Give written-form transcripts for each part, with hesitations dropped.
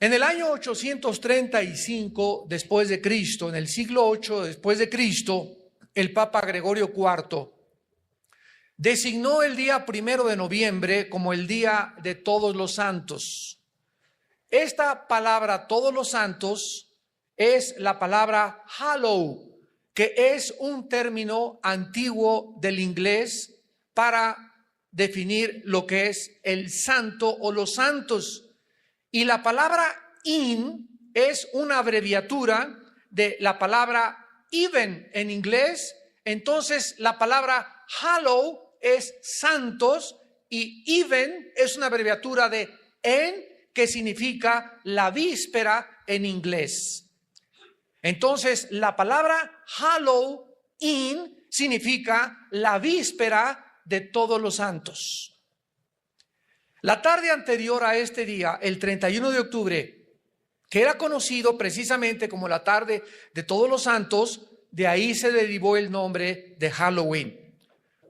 En el año 835 después de Cristo, en el siglo 8 después de Cristo, el Papa Gregorio IV designó el día 1 de noviembre como el Día de Todos los Santos. Esta palabra Todos los Santos es la palabra Hallow, que es un término antiguo del inglés para definir lo que es el santo o los santos. Y la palabra in es una abreviatura de la palabra even en inglés. Entonces la palabra hallow es santos y even es una abreviatura de en, que significa la víspera en inglés. Entonces la palabra Halloween significa la víspera de todos los santos. La tarde anterior a este día, el 31 de octubre, que era conocido precisamente como la tarde de todos los santos, de ahí se derivó el nombre de Halloween.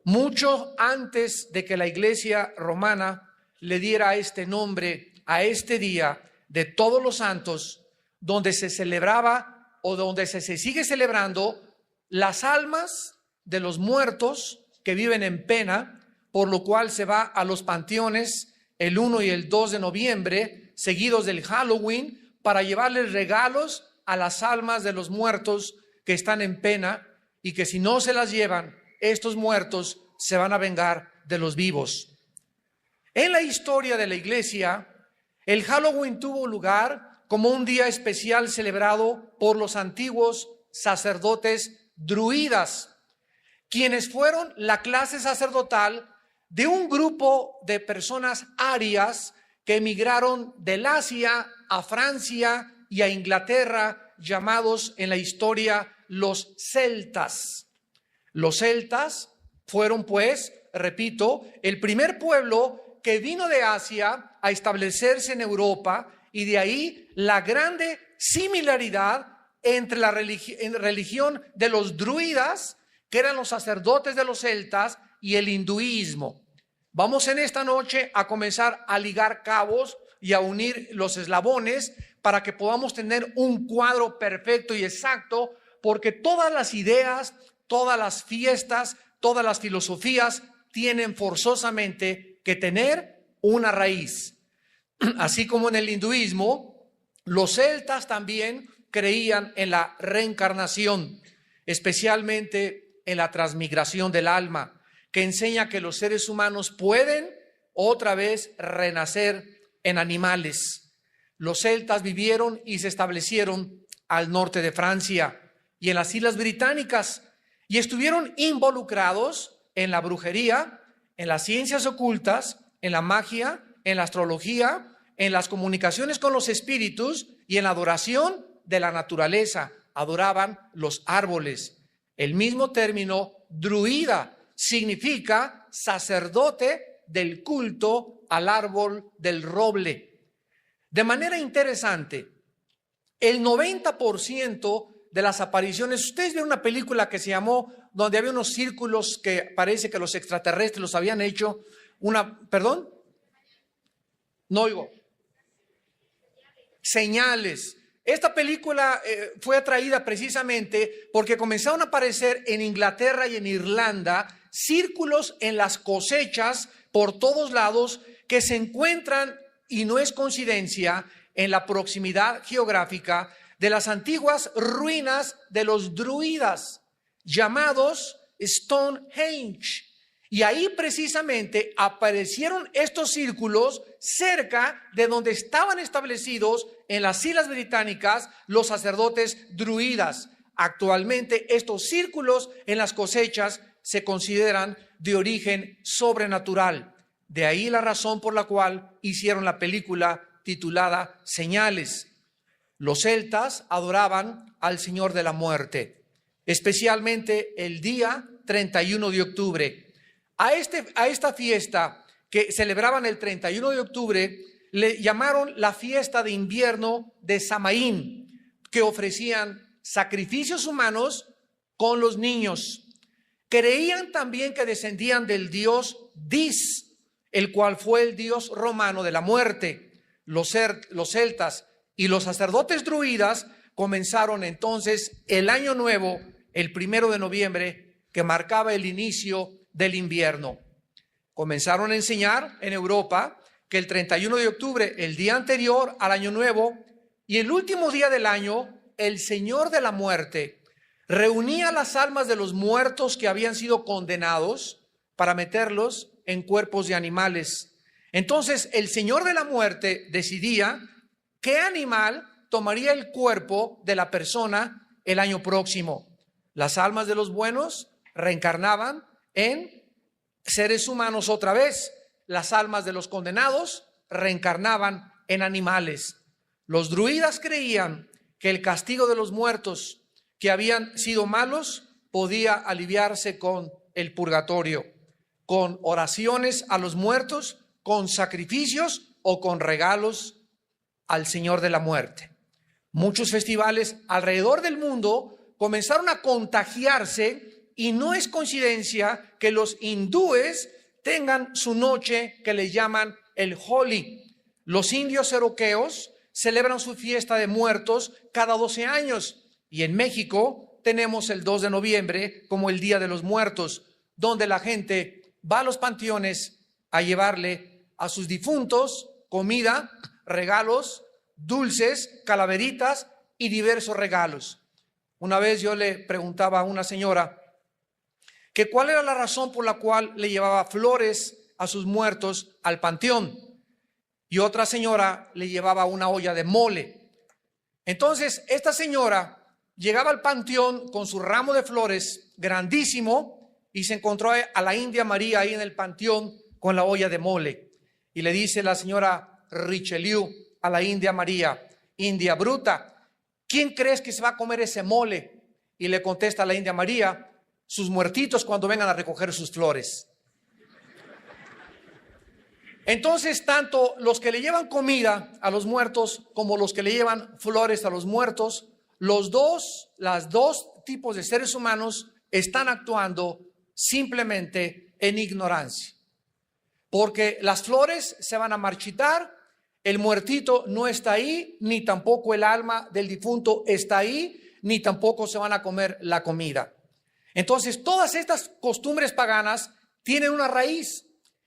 Mucho antes de que la Iglesia romana le diera este nombre a este día de todos los santos, donde se celebraba o donde se sigue celebrando las almas de los muertos que viven en pena, por lo cual se va a los panteones el 1 y el 2 de noviembre, seguidos del Halloween, para llevarles regalos a las almas de los muertos que están en pena y que si no se las llevan, estos muertos se van a vengar de los vivos. En la historia de la Iglesia, el Halloween tuvo lugar como un día especial celebrado por los antiguos sacerdotes druidas, quienes fueron la clase sacerdotal de un grupo de personas arias que emigraron del Asia a Francia y a Inglaterra, llamados en la historia los celtas. Los celtas fueron, pues, repito, el primer pueblo que vino de Asia a establecerse en Europa, y de ahí la grande similaridad entre la religión de los druidas, que eran los sacerdotes de los celtas, y el hinduismo. Vamos en esta noche a comenzar a ligar cabos y a unir los eslabones para que podamos tener un cuadro perfecto y exacto, porque todas las ideas, todas las fiestas, todas las filosofías tienen forzosamente que tener una raíz. Así como en el hinduismo, los celtas también creían en la reencarnación, especialmente en la transmigración del alma, que enseña que los seres humanos pueden otra vez renacer en animales. Los celtas vivieron y se establecieron al norte de Francia y en las Islas Británicas, y estuvieron involucrados en la brujería, en las ciencias ocultas, en la magia, en la astrología, en las comunicaciones con los espíritus y en la adoración de la naturaleza. Adoraban los árboles. El mismo término druida significa sacerdote del culto al árbol del roble. De manera interesante, el 90% de las apariciones, ustedes ven una película que se llamó, donde había unos círculos que parece que los extraterrestres los habían hecho, ¿perdón? No oigo. Señales. Esta película fue atraída precisamente porque comenzaron a aparecer en Inglaterra y en Irlanda círculos en las cosechas por todos lados que se encuentran, y no es coincidencia, en la proximidad geográfica de las antiguas ruinas de los druidas, llamados Stonehenge. Y ahí precisamente aparecieron estos círculos cerca de donde estaban establecidos en las Islas Británicas los sacerdotes druidas. Actualmente estos círculos en las cosechas se consideran de origen sobrenatural. De ahí la razón por la cual hicieron la película titulada Señales. Los celtas adoraban al Señor de la Muerte, especialmente el día 31 de octubre. A esta fiesta que celebraban el 31 de octubre le llamaron la fiesta de invierno de Samaín, que ofrecían sacrificios humanos con los niños. Creían también que descendían del dios Dis, el cual fue el dios romano de la muerte. Los celtas Y los sacerdotes druidas comenzaron entonces el año nuevo, el 1 de noviembre, que marcaba el inicio del invierno. Comenzaron a enseñar en Europa que el 31 de octubre, el día anterior al año nuevo, y el último día del año, el Señor de la muerte reunía las almas de los muertos que habían sido condenados para meterlos en cuerpos de animales. Entonces el Señor de la muerte decidía qué animal tomaría el cuerpo de la persona el año próximo. Las almas de los buenos reencarnaban en seres humanos otra vez. Las almas de los condenados reencarnaban en animales. Los druidas creían que el castigo de los muertos que habían sido malos podía aliviarse con el purgatorio, con oraciones a los muertos, con sacrificios o con regalos al Señor de la muerte. Muchos festivales alrededor del mundo comenzaron a contagiarse, y no es coincidencia que los hindúes tengan su noche que les llaman el Holi. Los indios cherokeos celebran su fiesta de muertos cada 12 años, y en México tenemos el 2 de noviembre como el Día de los Muertos, donde la gente va a los panteones a llevarle a sus difuntos comida, regalos, dulces, calaveritas y diversos regalos. Una vez yo le preguntaba a una señora que cuál era la razón por la cual le llevaba flores a sus muertos al panteón, y otra señora le llevaba una olla de mole. Entonces esta señora llegaba al panteón con su ramo de flores grandísimo y se encontró a la India María ahí en el panteón con la olla de mole, y le dice la señora Richelieu a la India María: India bruta, ¿quién crees que se va a comer ese mole? Y le contesta a la India María: sus muertitos cuando vengan a recoger sus flores. Entonces, tanto los que le llevan comida a los muertos como los que le llevan flores a los muertos, las dos tipos de seres humanos están actuando simplemente en ignorancia. Porque las flores se van a marchitar, el muertito no está ahí, ni tampoco el alma del difunto está ahí, ni tampoco se van a comer la comida. Entonces, todas estas costumbres paganas tienen una raíz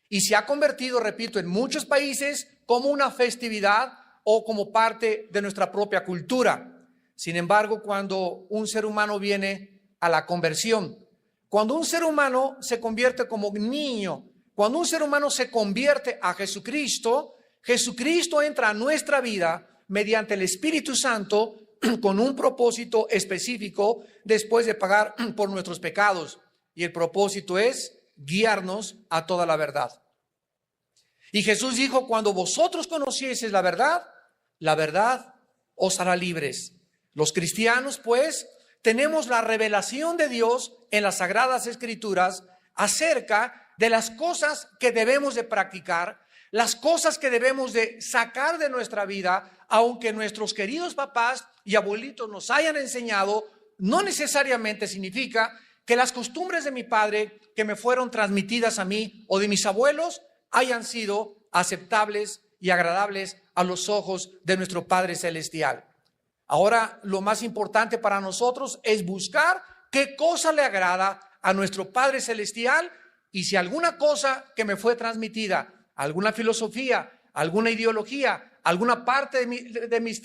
y se ha convertido, repito, en muchos países como una festividad o como parte de nuestra propia cultura. Sin embargo, cuando un ser humano viene a la conversión, cuando un ser humano se convierte como niño, cuando un ser humano se convierte a Jesucristo, Jesucristo entra a nuestra vida mediante el Espíritu Santo con un propósito específico después de pagar por nuestros pecados. Y el propósito es guiarnos a toda la verdad. Y Jesús dijo: cuando vosotros conocieseis la verdad os hará libres. Los cristianos, pues, tenemos la revelación de Dios en las Sagradas Escrituras acerca de las cosas que debemos de practicar, las cosas que debemos de sacar de nuestra vida, aunque nuestros queridos papás y abuelitos nos hayan enseñado, no necesariamente significa que las costumbres de mi padre que me fueron transmitidas a mí o de mis abuelos hayan sido aceptables y agradables a los ojos de nuestro Padre Celestial. Ahora, lo más importante para nosotros es buscar qué cosa le agrada a nuestro Padre Celestial, y si alguna cosa que me fue transmitida, alguna filosofía, alguna ideología, alguna parte de mis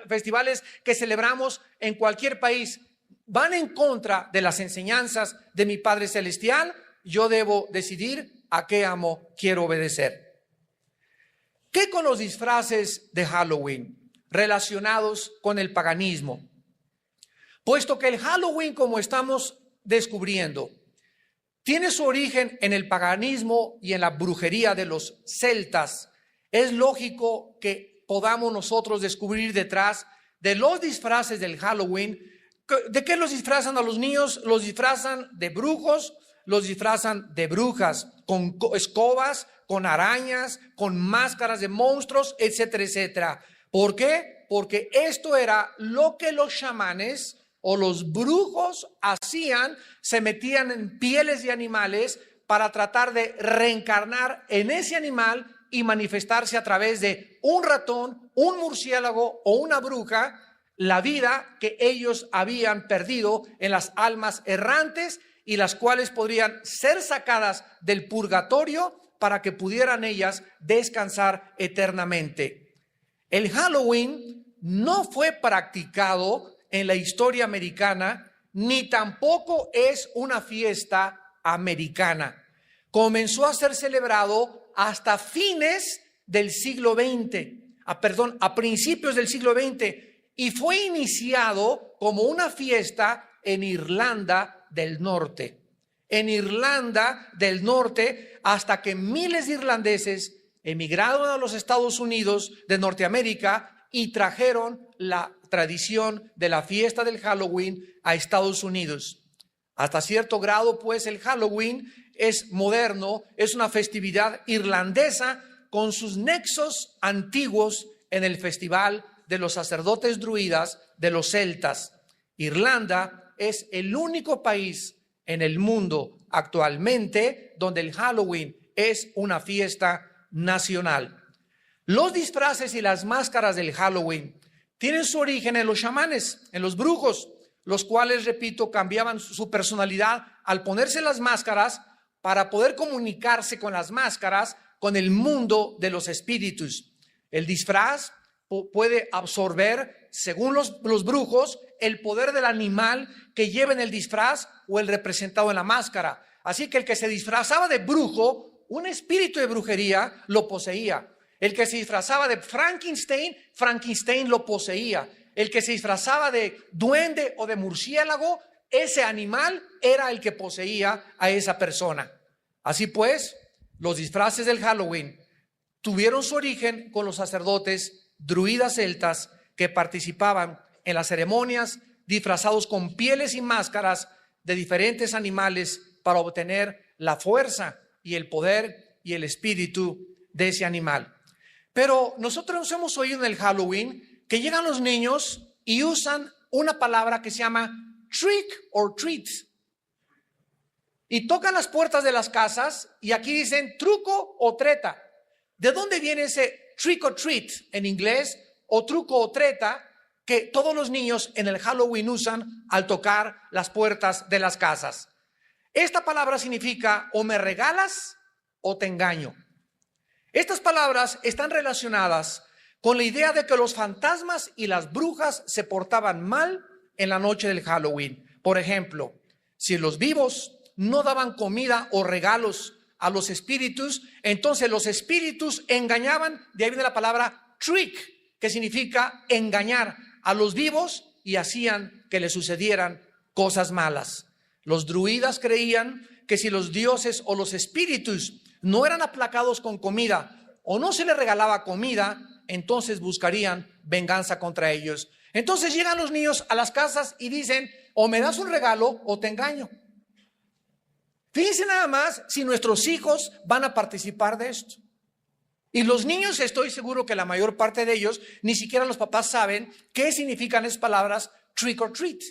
festivales que celebramos en cualquier país van en contra de las enseñanzas de mi Padre Celestial, yo debo decidir a qué amo quiero obedecer. ¿Qué con los disfraces de Halloween relacionados con el paganismo? Puesto que el Halloween, como estamos descubriendo, tiene su origen en el paganismo y en la brujería de los celtas, es lógico que podamos nosotros descubrir detrás de los disfraces del Halloween. ¿De qué los disfrazan a los niños? Los disfrazan de brujos, los disfrazan de brujas, con escobas, con arañas, con máscaras de monstruos, etcétera, etcétera. ¿Por qué? Porque esto era lo que los chamanes o los brujos hacían, se metían en pieles de animales para tratar de reencarnar en ese animal y manifestarse a través de un ratón, un murciélago o una bruja, la vida que ellos habían perdido en las almas errantes y las cuales podrían ser sacadas del purgatorio para que pudieran ellas descansar eternamente. El Halloween no fue practicado en la historia americana, ni tampoco es una fiesta americana. Comenzó a ser celebrado hasta fines del siglo XX, a principios del siglo XX, y fue iniciado como una fiesta en Irlanda del Norte. En Irlanda del Norte, hasta que miles de irlandeses emigraron a los Estados Unidos de Norteamérica y trajeron la tradición de la fiesta del Halloween a Estados Unidos. Hasta cierto grado, pues, el Halloween es moderno, es una festividad irlandesa con sus nexos antiguos en el festival de los sacerdotes druidas de los celtas. Irlanda es el único país en el mundo actualmente donde el Halloween es una fiesta nacional. Los disfraces y las máscaras del Halloween tienen su origen en los chamanes, en los brujos, los cuales, repito, cambiaban su personalidad al ponerse las máscaras para poder comunicarse con las máscaras con el mundo de los espíritus. El disfraz puede absorber, según los brujos, el poder del animal que lleva en el disfraz o el representado en la máscara. Así que el que se disfrazaba de brujo, un espíritu de brujería lo poseía. El que se disfrazaba de Frankenstein, Frankenstein lo poseía. El que se disfrazaba de duende o de murciélago, ese animal era el que poseía a esa persona. Así pues, los disfraces del Halloween tuvieron su origen con los sacerdotes druidas celtas que participaban en las ceremonias disfrazados con pieles y máscaras de diferentes animales para obtener la fuerza y el poder y el espíritu de ese animal. Pero nosotros hemos oído en el Halloween que llegan los niños y usan una palabra que se llama trick or treat. Y tocan las puertas de las casas y aquí dicen truco o treta. ¿De dónde viene ese trick or treat en inglés o truco o treta que todos los niños en el Halloween usan al tocar las puertas de las casas? Esta palabra significa o me regalas o te engaño. Estas palabras están relacionadas con la idea de que los fantasmas y las brujas se portaban mal en la noche del Halloween. Por ejemplo, si los vivos no daban comida o regalos a los espíritus, entonces los espíritus engañaban, de ahí viene la palabra trick, que significa engañar a los vivos y hacían que les sucedieran cosas malas. Los druidas creían que si los dioses o los espíritus no eran aplacados con comida o no se les regalaba comida, entonces buscarían venganza contra ellos. Entonces llegan los niños a las casas y dicen, o me das un regalo o te engaño. Fíjense nada más si nuestros hijos van a participar de esto. Y los niños, estoy seguro que la mayor parte de ellos, ni siquiera los papás saben qué significan esas palabras trick or treat.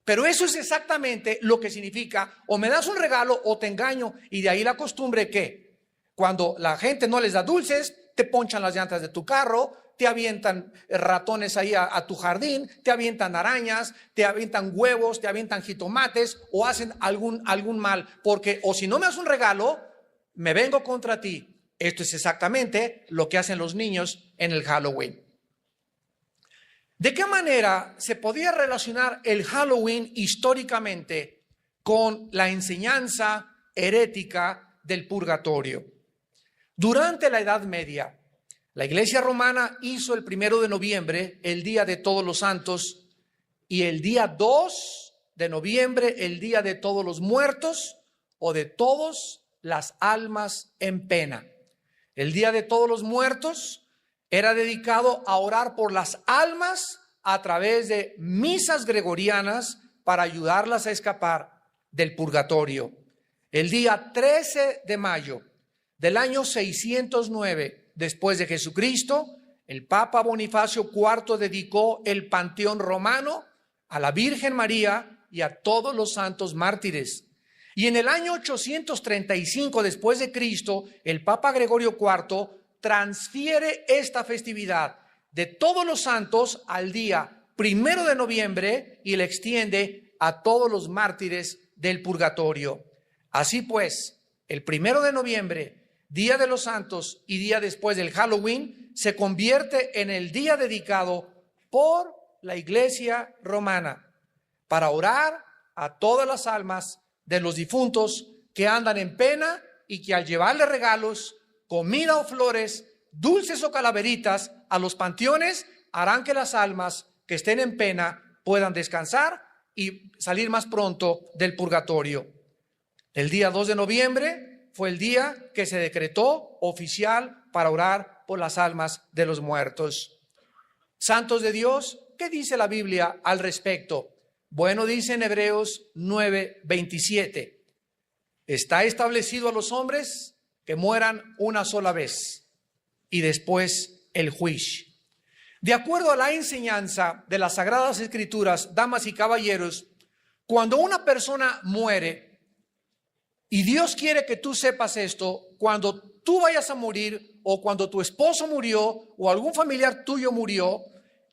Pero eso es exactamente lo que significa, o me das un regalo o te engaño. Y de ahí la costumbre que cuando la gente no les da dulces, te ponchan las llantas de tu carro, te avientan ratones ahí a tu jardín, te avientan arañas, te avientan huevos, te avientan jitomates o hacen algún mal. Porque o si no me das un regalo, me vengo contra ti. Esto es exactamente lo que hacen los niños en el Halloween. ¿De qué manera se podía relacionar el Halloween históricamente con la enseñanza herética del purgatorio? Durante la Edad Media, la Iglesia Romana hizo el 1 de noviembre el Día de Todos los Santos y el día 2 de noviembre el Día de Todos los Muertos o de todas las almas en pena. El Día de Todos los Muertos era dedicado a orar por las almas a través de misas gregorianas para ayudarlas a escapar del purgatorio. El día 13 de mayo del año 609 después de Jesucristo, el Papa Bonifacio IV dedicó el Panteón Romano a la Virgen María y a todos los santos mártires. Y en el año 835 después de Cristo, el Papa Gregorio IV transfiere esta festividad de todos los santos al día 1 de noviembre y la extiende a todos los mártires del purgatorio. Así pues, el 1 de noviembre, Día de los Santos y día después del Halloween, se convierte en el día dedicado por la Iglesia romana para orar a todas las almas de los difuntos que andan en pena y que al llevarle regalos, comida o flores, dulces o calaveritas a los panteones, harán que las almas que estén en pena puedan descansar y salir más pronto del purgatorio. El día 2 de noviembre fue el día que se decretó oficial para orar por las almas de los muertos. Santos de Dios, ¿qué dice la Biblia al respecto? Bueno, dice en Hebreos 9:27, está establecido a los hombres que mueran una sola vez y después el juicio. De acuerdo a la enseñanza de las Sagradas Escrituras, damas y caballeros, cuando una persona muere, y Dios quiere que tú sepas esto, cuando tú vayas a morir o cuando tu esposo murió o algún familiar tuyo murió,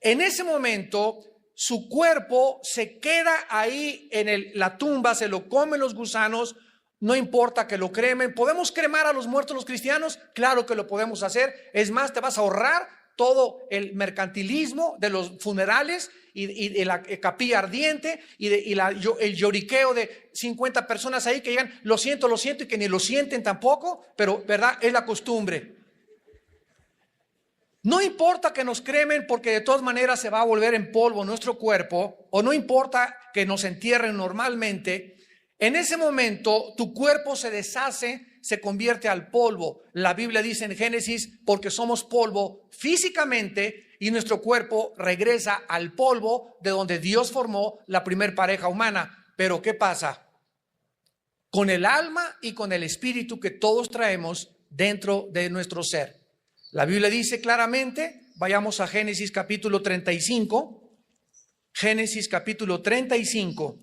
en ese momento su cuerpo se queda ahí en la tumba, se lo comen los gusanos, no importa que lo cremen. ¿Podemos cremar a los muertos los cristianos? Claro que lo podemos hacer. Es más, te vas a ahorrar todo el mercantilismo de los funerales y de la capilla ardiente el lloriqueo de 50 personas ahí que digan lo siento y que ni lo sienten tampoco, pero verdad, es la costumbre. No importa que nos cremen porque de todas maneras se va a volver en polvo nuestro cuerpo, o no importa que nos entierren normalmente. En ese momento tu cuerpo se deshace, se convierte al polvo. La Biblia dice en Génesis, porque somos polvo físicamente y nuestro cuerpo regresa al polvo de donde Dios formó la primer pareja humana. Pero ¿qué pasa? Con el alma y con el espíritu que todos traemos dentro de nuestro ser. La Biblia dice claramente, vayamos a Génesis capítulo 35, Génesis capítulo 35.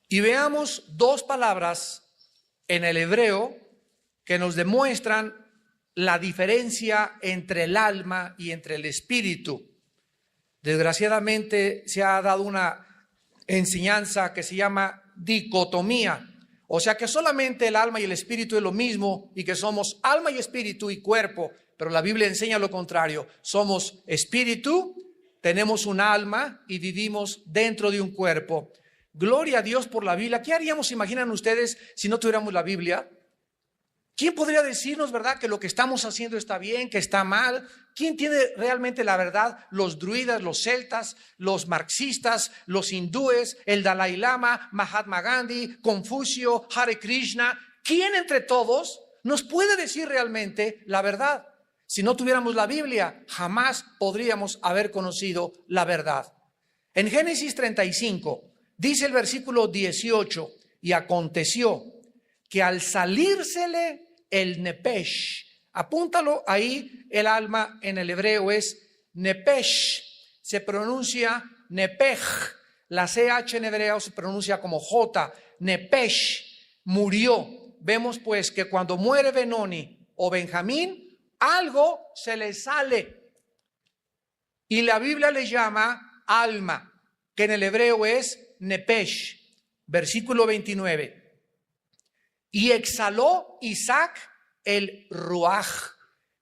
Y veamos dos palabras en el hebreo que nos demuestran la diferencia entre el alma y entre el espíritu. Desgraciadamente se ha dado una enseñanza que se llama dicotomía, o sea que solamente el alma y el espíritu es lo mismo y que somos alma y espíritu y cuerpo, pero la Biblia enseña lo contrario. Somos espíritu, tenemos un alma y vivimos dentro de un cuerpo. Gloria a Dios por la Biblia. ¿Qué haríamos, imaginan ustedes, si no tuviéramos la Biblia? ¿Quién podría decirnos, verdad, que lo que estamos haciendo está bien, que está mal? ¿Quién tiene realmente la verdad? Los druidas, los celtas, los marxistas, los hindúes, el Dalai Lama, Mahatma Gandhi, Confucio, Hare Krishna. ¿Quién entre todos nos puede decir realmente la verdad? Si no tuviéramos la Biblia, jamás podríamos haber conocido la verdad. En Génesis 35, dice el versículo 18, y aconteció que al salírsele el nepesh, apúntalo ahí, el alma en el hebreo es nepesh, se pronuncia nepej, la CH en hebreo se pronuncia como J, nepesh, murió. Vemos pues que cuando muere Benoni o Benjamín, algo se le sale y la Biblia le llama alma, que en el hebreo es nepesh. Versículo 29. Y exhaló Isaac el ruaj,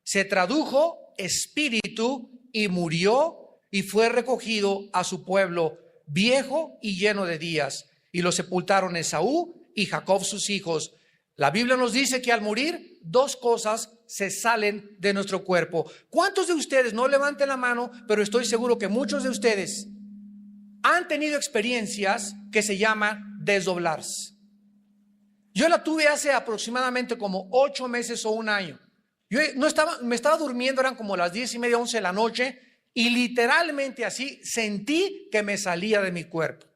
se tradujo espíritu, y murió y fue recogido a su pueblo viejo y lleno de días, y lo sepultaron Esaú y Jacob sus hijos. La Biblia nos dice que al morir dos cosas se salen de nuestro cuerpo. ¿Cuántos de ustedes, no levanten la mano, pero estoy seguro que muchos de ustedes han tenido experiencias que se llaman desdoblarse? Yo la tuve hace aproximadamente como 8 meses o un año. Me estaba durmiendo, eran como las 10:30, 11 de la noche, y literalmente así sentí que me salía de mi cuerpo.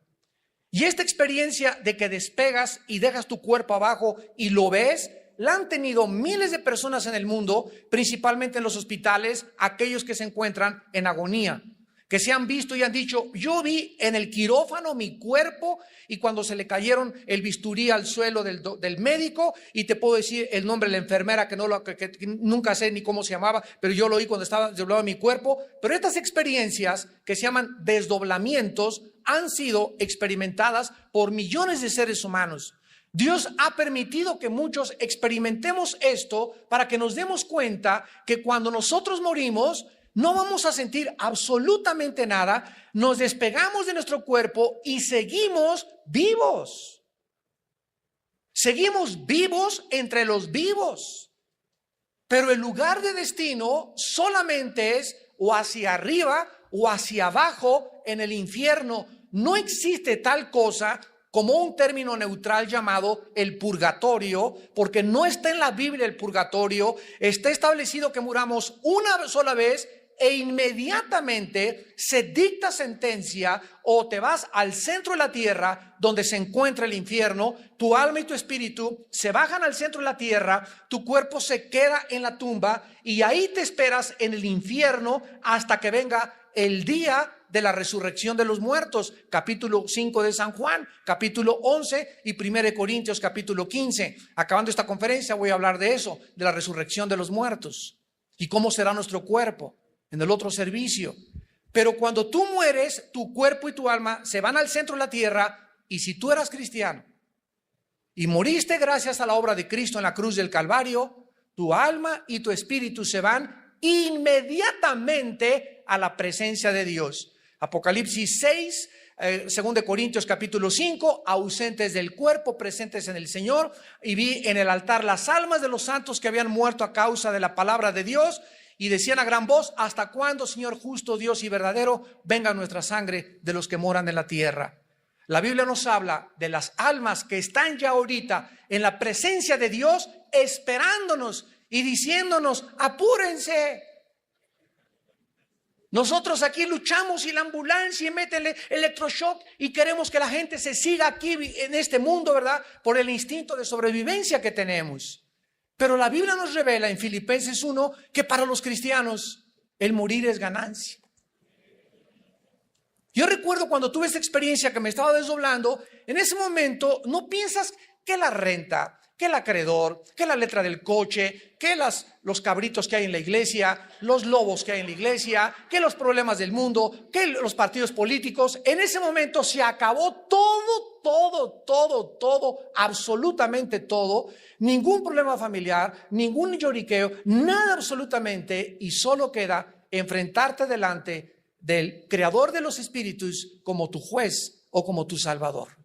Y esta experiencia de que despegas y dejas tu cuerpo abajo y lo ves, la han tenido miles de personas en el mundo, principalmente en los hospitales, aquellos que se encuentran en agonía, que se han visto y han dicho, yo vi en el quirófano mi cuerpo y cuando se le cayeron el bisturí al suelo del médico, y te puedo decir el nombre de la enfermera que nunca sé ni cómo se llamaba, pero yo lo oí cuando estaba desdoblado mi cuerpo. Pero estas experiencias que se llaman desdoblamientos han sido experimentadas por millones de seres humanos. Dios ha permitido que muchos experimentemos esto para que nos demos cuenta que cuando nosotros morimos no vamos a sentir absolutamente nada, nos despegamos de nuestro cuerpo y seguimos vivos. Seguimos vivos entre los vivos. Pero el lugar de destino solamente es o hacia arriba o hacia abajo en el infierno. No existe tal cosa como un término neutral llamado el purgatorio, porque no está en la Biblia el purgatorio. Está establecido que muramos una sola vez e inmediatamente se dicta sentencia, o te vas al centro de la tierra donde se encuentra el infierno. Tu alma y tu espíritu se bajan al centro de la tierra, tu cuerpo se queda en la tumba y ahí te esperas en el infierno hasta que venga el día de la resurrección de los muertos. Capítulo 5 de San Juan, capítulo 11 y 1 Corintios capítulo 15. Acabando esta conferencia voy a hablar de eso, de la resurrección de los muertos y cómo será nuestro cuerpo en el otro servicio. Pero cuando tú mueres, tu cuerpo y tu alma se van al centro de la tierra, y si tú eras cristiano y moriste gracias a la obra de Cristo en la cruz del Calvario, tu alma y tu espíritu se van inmediatamente a la presencia de Dios. Apocalipsis 6, 2 Corintios capítulo 5, ausentes del cuerpo, presentes en el Señor. Y vi en el altar las almas de los santos que habían muerto a causa de la palabra de Dios, y decían a gran voz: ¿hasta cuándo, Señor justo, Dios y verdadero, venga nuestra sangre de los que moran en la tierra? La Biblia nos habla de las almas que están ya ahorita en la presencia de Dios, esperándonos y diciéndonos: apúrense. Nosotros aquí luchamos y la ambulancia y mete el electroshock y queremos que la gente se siga aquí en este mundo, ¿verdad? Por el instinto de sobrevivencia que tenemos. Pero la Biblia nos revela en Filipenses 1 que para los cristianos el morir es ganancia. Yo recuerdo cuando tuve esta experiencia que me estaba desdoblando, en ese momento no piensas que la renta, que el acreedor, que la letra del coche, que los cabritos que hay en la iglesia, los lobos que hay en la iglesia, que los problemas del mundo, que los partidos políticos. En ese momento se acabó todo, absolutamente todo. Ningún problema familiar, ningún lloriqueo, nada absolutamente, y solo queda enfrentarte delante del Creador de los espíritus como tu juez o como tu Salvador.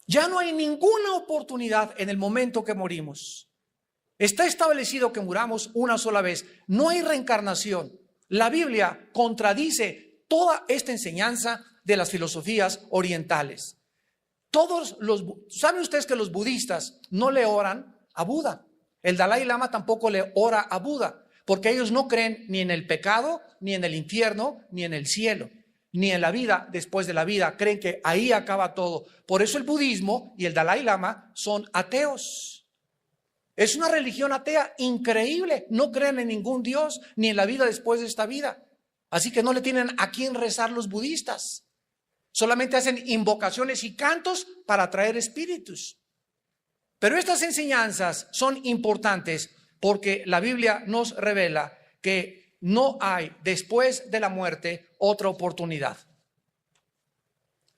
Ya no hay ninguna oportunidad en el momento que morimos. Está establecido que muramos una sola vez. No hay reencarnación. La Biblia contradice toda esta enseñanza de las filosofías orientales. ¿Saben ustedes que los budistas no le oran a Buda? El Dalai Lama tampoco le ora a Buda, porque ellos no creen ni en el pecado, ni en el infierno, ni en el cielo, ni en la vida después de la vida. Creen que ahí acaba todo. Por eso el budismo y el Dalai Lama son ateos. Es una religión atea increíble. No creen en ningún Dios, ni en la vida después de esta vida. Así que no le tienen a quién rezar los budistas. Solamente hacen invocaciones y cantos para atraer espíritus. Pero estas enseñanzas son importantes porque la Biblia nos revela que no hay después de la muerte otra oportunidad.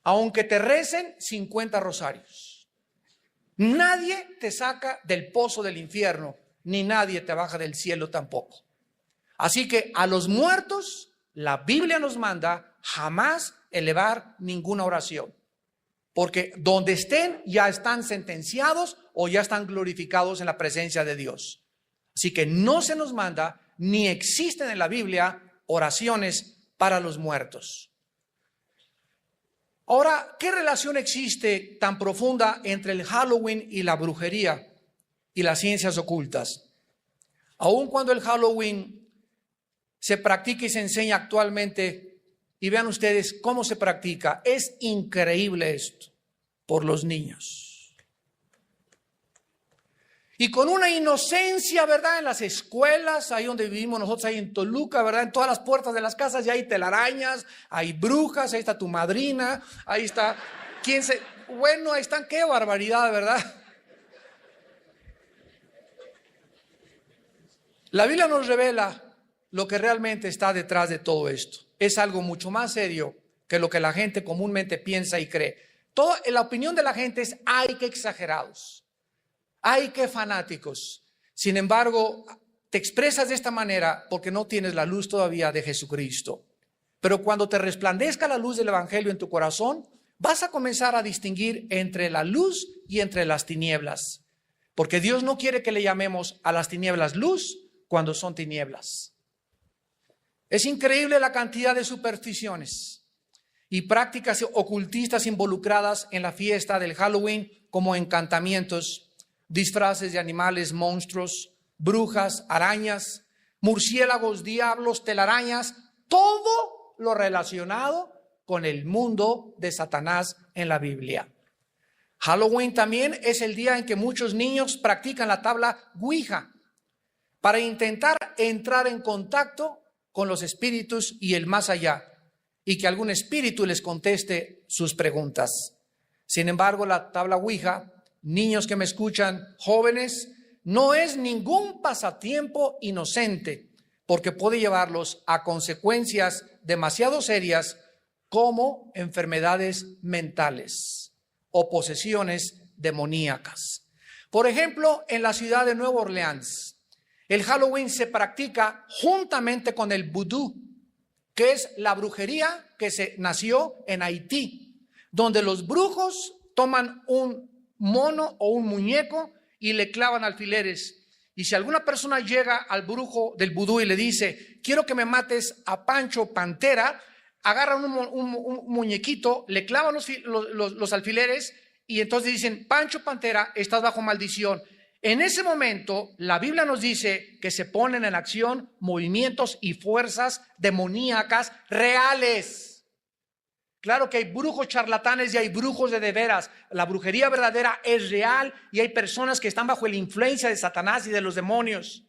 Aunque te recen 50 rosarios, nadie te saca del pozo del infierno, ni nadie te baja del cielo tampoco. Así que a los muertos, la Biblia nos manda jamás elevar ninguna oración, porque donde estén ya están sentenciados o ya están glorificados en la presencia de Dios. Así que no se nos manda, ni existen en la Biblia, oraciones para los muertos. Ahora, ¿qué relación existe tan profunda entre el Halloween y la brujería y las ciencias ocultas? Aun cuando el Halloween se practica y se enseña actualmente, y vean ustedes cómo se practica, es increíble esto, por los niños. Y con una inocencia, ¿verdad? En las escuelas, ahí donde vivimos nosotros, ahí en Toluca, ¿verdad? En todas las puertas de las casas ya hay telarañas, hay brujas, ahí está tu madrina, ahí está, bueno, ahí están, qué barbaridad, ¿verdad? La Biblia nos revela lo que realmente está detrás de todo esto. Es algo mucho más serio que lo que la gente comúnmente piensa y cree. La opinión de la gente es, ay, qué exagerados. ¡Ay, qué fanáticos! Sin embargo, te expresas de esta manera porque no tienes la luz todavía de Jesucristo. Pero cuando te resplandezca la luz del Evangelio en tu corazón, vas a comenzar a distinguir entre la luz y entre las tinieblas. Porque Dios no quiere que le llamemos a las tinieblas luz cuando son tinieblas. Es increíble la cantidad de supersticiones y prácticas ocultistas involucradas en la fiesta del Halloween, como encantamientos, disfraces de animales, monstruos, brujas, arañas, murciélagos, diablos, telarañas, todo lo relacionado con el mundo de Satanás en la Biblia. Halloween también es el día en que muchos niños practican la tabla Ouija para intentar entrar en contacto con los espíritus y el más allá, y que algún espíritu les conteste sus preguntas. Sin embargo, la tabla Ouija, niños que me escuchan, jóvenes, no es ningún pasatiempo inocente, porque puede llevarlos a consecuencias demasiado serias como enfermedades mentales o posesiones demoníacas. Por ejemplo, en la ciudad de Nueva Orleans, el Halloween se practica juntamente con el vudú, que es la brujería que se nació en Haití, donde los brujos toman un mono o un muñeco y le clavan alfileres. Y si alguna persona llega al brujo del vudú y le dice, quiero que me mates a Pancho Pantera, agarran un muñequito, le clavan los alfileres y entonces dicen, Pancho Pantera, estás bajo maldición. En ese momento, la Biblia nos dice que se ponen en acción movimientos y fuerzas demoníacas reales. Claro que hay brujos charlatanes y hay brujos de veras. La brujería verdadera es real y hay personas que están bajo la influencia de Satanás y de los demonios.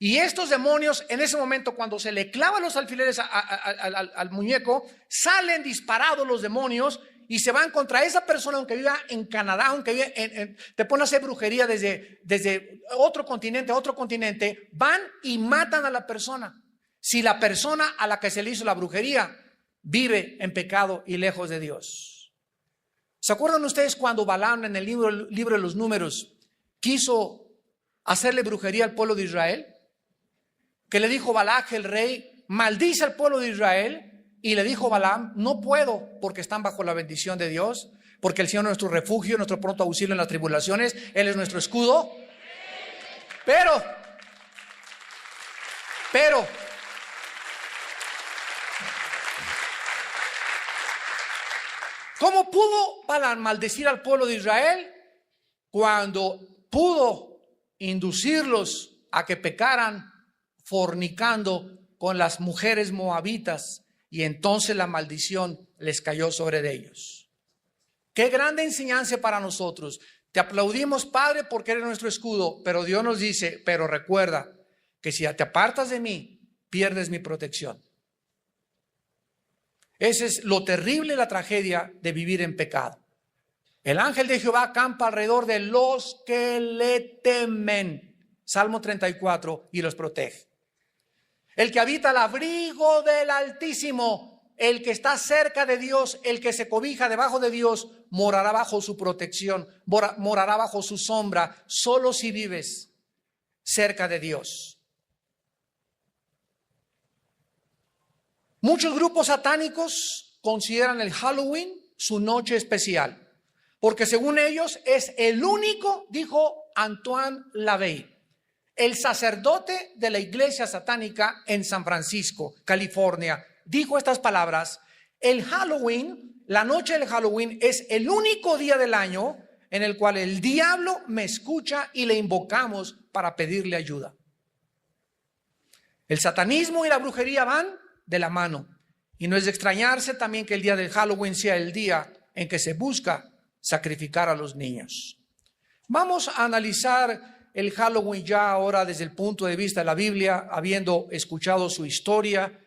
Y estos demonios, en ese momento, cuando se le clavan los alfileres al muñeco, salen disparados los demonios y se van contra esa persona, aunque viva en Canadá, aunque viva te pone a hacer brujería desde otro continente, van y matan a la persona. Si la persona a la que se le hizo la brujería vive en pecado y lejos de Dios. ¿Se acuerdan ustedes cuando Balaam en el libro de los Números quiso hacerle brujería al pueblo de Israel? Que le dijo Balac, el rey, maldice al pueblo de Israel. Y le dijo Balaam, no puedo porque están bajo la bendición de Dios, porque el Señor es nuestro refugio, nuestro pronto auxilio en las tribulaciones, Él es nuestro escudo. Pero, ¿cómo pudo Balaam maldecir al pueblo de Israel cuando pudo inducirlos a que pecaran fornicando con las mujeres moabitas? Y entonces la maldición les cayó sobre ellos. Qué grande enseñanza para nosotros. Te aplaudimos, Padre, porque eres nuestro escudo, pero Dios nos dice, pero recuerda que si te apartas de mí, pierdes mi protección. Ese es lo terrible, la tragedia de vivir en pecado. El ángel de Jehová acampa alrededor de los que le temen. Salmo 34, y los protege. El que habita al abrigo del Altísimo, el que está cerca de Dios, el que se cobija debajo de Dios, morará bajo su protección, morará bajo su sombra, solo si vives cerca de Dios. Muchos grupos satánicos consideran el Halloween su noche especial, porque según ellos es el único, dijo Antoine Lavey, el sacerdote de la iglesia satánica en San Francisco, California, dijo estas palabras: el Halloween, la noche del Halloween, es el único día del año en el cual el diablo me escucha y le invocamos para pedirle ayuda. El satanismo y la brujería van de la mano, y no es de extrañarse también que el día del Halloween sea el día en que se busca sacrificar a los niños. Vamos a analizar el Halloween ya ahora desde el punto de vista de la Biblia, habiendo escuchado su historia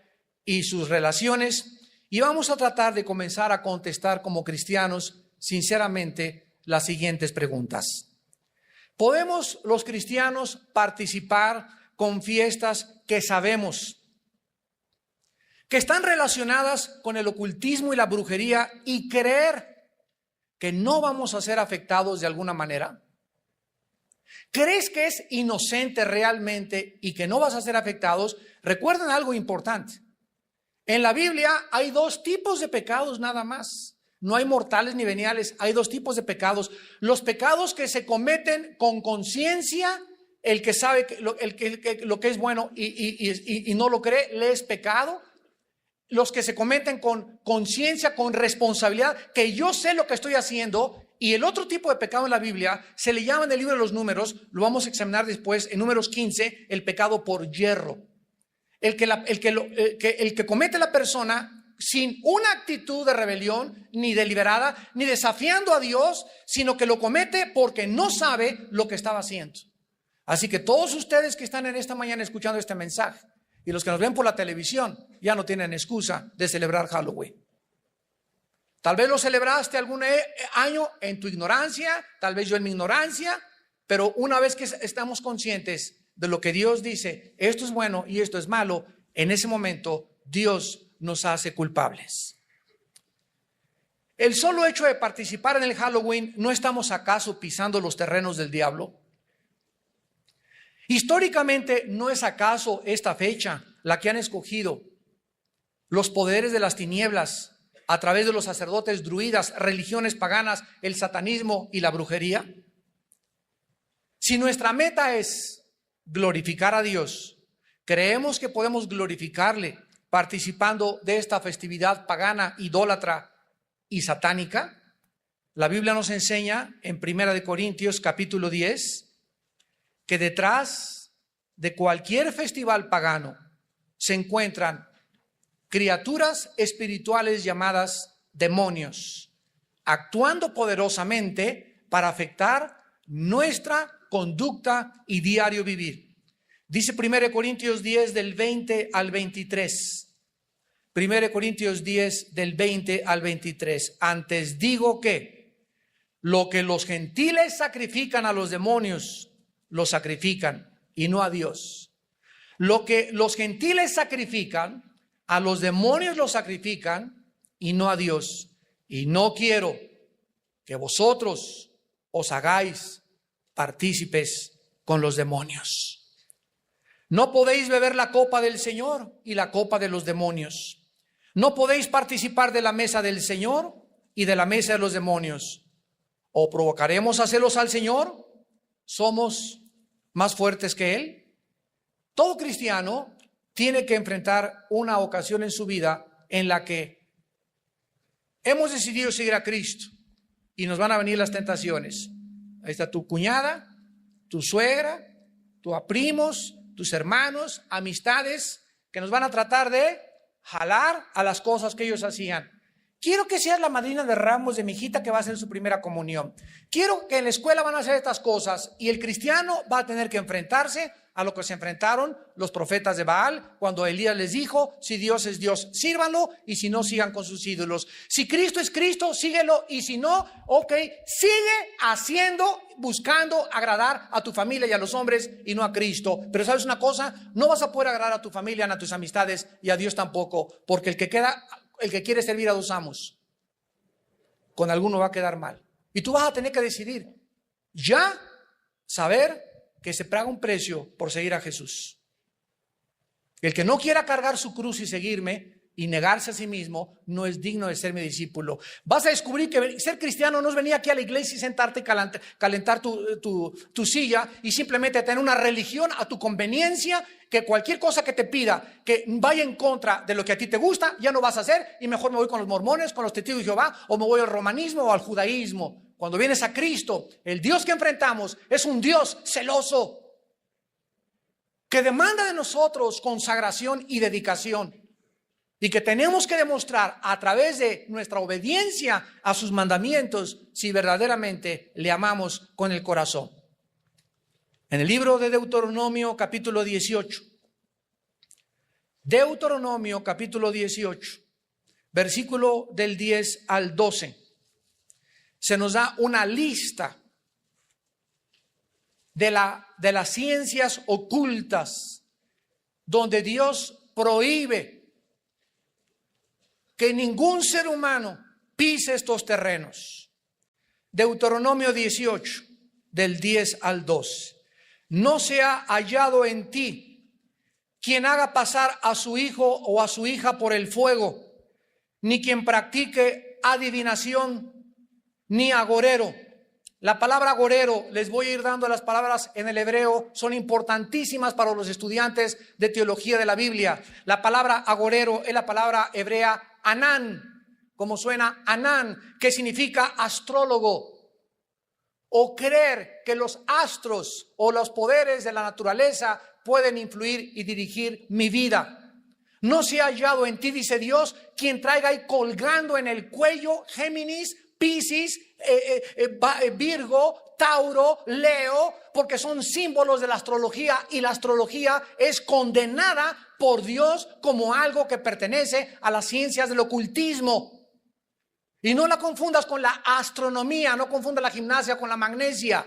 y sus relaciones, y vamos a tratar de comenzar a contestar como cristianos sinceramente las siguientes preguntas. ¿Podemos los cristianos participar con fiestas que sabemos que están relacionadas con el ocultismo y la brujería y creer que no vamos a ser afectados de alguna manera? ¿Crees que es inocente realmente y que no vas a ser afectados? Recuerden algo importante. En la Biblia hay dos tipos de pecados nada más. No hay mortales ni veniales, hay dos tipos de pecados. Los pecados que se cometen con conciencia, el que sabe lo que es bueno y no lo cree, le es pecado. Los que se cometen con conciencia, con responsabilidad, que yo sé lo que estoy haciendo. Y el otro tipo de pecado en la Biblia se le llama en el libro de los Números, lo vamos a examinar después, en Números 15, el pecado por yerro. El que comete la persona sin una actitud de rebelión, ni deliberada, ni desafiando a Dios, sino que lo comete porque no sabe lo que estaba haciendo. Así que todos ustedes que están en esta mañana escuchando este mensaje, y los que nos ven por la televisión, ya no tienen excusa de celebrar Halloween. Tal vez lo celebraste algún año en tu ignorancia, tal vez yo en mi ignorancia, pero una vez que estamos conscientes de lo que Dios dice, esto es bueno y esto es malo, en ese momento Dios nos hace culpables. El solo hecho de participar en el Halloween, ¿no estamos acaso pisando los terrenos del diablo? Históricamente, ¿no es acaso esta fecha la que han escogido los poderes de las tinieblas a través de los sacerdotes druidas, religiones paganas, el satanismo y la brujería? Si nuestra meta es glorificar a Dios, creemos que podemos glorificarle participando de esta festividad pagana, idólatra y satánica. La Biblia nos enseña en 1 Corintios capítulo 10 que detrás de cualquier festival pagano se encuentran criaturas espirituales llamadas demonios, actuando poderosamente para afectar nuestra conducta y diario vivir. Dice 1 Corintios 10 del 20 al 23. 1 Corintios 10 del 20 al 23. Antes digo que lo que los gentiles sacrifican a los demonios, lo sacrifican y no a Dios. Lo que los gentiles sacrifican, a los demonios lo sacrifican y no a Dios. Y no quiero que vosotros os hagáis partícipes con los demonios. No podéis beber la copa del Señor y la copa de los demonios. No podéis participar de la mesa del Señor y de la mesa de los demonios. ¿O provocaremos a celos al Señor? ¿Somos más fuertes que Él? Todo cristiano tiene que enfrentar una ocasión en su vida en la que hemos decidido seguir a Cristo y nos van a venir las tentaciones. Ahí está tu cuñada, tu suegra, tus primos, tus hermanos, amistades que nos van a tratar de jalar a las cosas que ellos hacían. Quiero que seas la madrina de ramos de mi hijita que va a hacer su primera comunión. Quiero que en la escuela van a hacer estas cosas y el cristiano va a tener que enfrentarse a lo que se enfrentaron los profetas de Baal cuando Elías les dijo: si Dios es Dios, sírvanlo, y si no, sigan con sus ídolos. Si Cristo es Cristo, síguelo, y si no, sigue haciendo, buscando agradar a tu familia y a los hombres y no a Cristo. Pero ¿sabes una cosa? No vas a poder agradar a tu familia, ni a tus amistades y a Dios tampoco, porque el que quiere servir a dos amos, con alguno va a quedar mal. Y tú vas a tener que decidir ya saber que se paga un precio por seguir a Jesús. El que no quiera cargar su cruz y seguirme y negarse a sí mismo no es digno de ser mi discípulo. Vas a descubrir que ser cristiano no es venir aquí a la iglesia y sentarte y calentar tu silla y simplemente tener una religión a tu conveniencia, que cualquier cosa que te pida que vaya en contra de lo que a ti te gusta, ya no vas a hacer, y mejor me voy con los mormones, con los testigos de Jehová, o me voy al romanismo o al judaísmo. Cuando vienes a Cristo, el Dios que enfrentamos es un Dios celoso, que demanda de nosotros consagración y dedicación, y que tenemos que demostrar a través de nuestra obediencia a sus mandamientos si verdaderamente le amamos con el corazón. En el libro de Deuteronomio capítulo 18. Deuteronomio capítulo 18, versículo del 10 al 12. Se nos da una lista de las ciencias ocultas donde Dios prohíbe que ningún ser humano pise estos terrenos. Deuteronomio 18, del 10 al 12. No se ha hallado en ti quien haga pasar a su hijo o a su hija por el fuego, ni quien practique adivinación, ni agorero. La palabra agorero, les voy a ir dando las palabras en el hebreo, son importantísimas para los estudiantes de teología de la Biblia. La palabra agorero es la palabra hebrea anán, como suena anán, que significa astrólogo, o creer que los astros o los poderes de la naturaleza pueden influir y dirigir mi vida. No se ha hallado en ti, dice Dios, quien traiga ahí colgando en el cuello Géminis, Piscis, Virgo, Tauro, Leo, porque son símbolos de la astrología, y la astrología es condenada por Dios como algo que pertenece a las ciencias del ocultismo. Y no la confundas con la astronomía, no confundas la gimnasia con la magnesia.